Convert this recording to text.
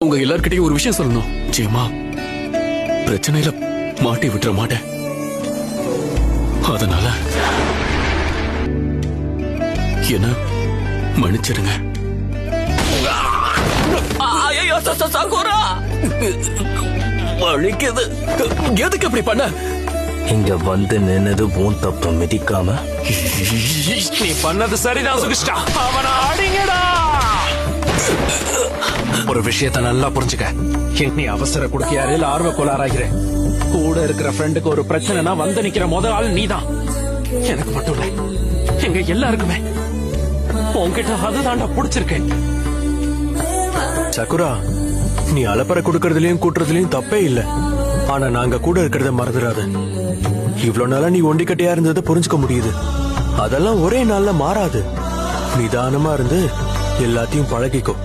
உங்க எல்லார்கிட்டயும் ஒரு விஷயம் சொல்லணும். ஜெயமா, பிரச்சனையில மாட்டி விட்டுற மாட்டேன். அதனால என்ன மன்னிச்சிடுங்க. சகோரா, வலிக்குது. எதுக்கு அப்படி பண்ண? இங்க வந்து நின்னது உன் தப்பு மிதிக்காம. நீ பண்ணது சரிதான் சுகிஷ்டா. அவனை அடிங்கடா. ஒரு விஷயத்த நல்லா புரிஞ்சுக்க. நீ அவசர குடுக்கையாரில் ஆர்வ கோளாறாகிறேன். கூட இருக்கிற ஃப்ரெண்டுக்கு ஒரு பிரச்சனைனா வந்து நிக்கிற முதல் ஆள் நீதான். எனக்கு மட்டும் இல்ல, எங்க எல்லாருக்குமே உன்கிட்ட அதுதான்டா பிடிச்சிருக்கேன். சகுரா, நீ அலப்பறை கொடுக்கறதுலயும் கூட்டுறதுலயும் தப்பே இல்ல. ஆனா நாங்க கூட இருக்கிறத மறந்துடாத. இவ்வளவு நாளா நீ ஒண்டிக்கட்டையா இருந்ததை புரிஞ்சுக்க முடியுது. அதெல்லாம் ஒரே நாள்ல மாறாது. நிதானமா இருந்து எல்லாத்தையும் பழகிக்கோ.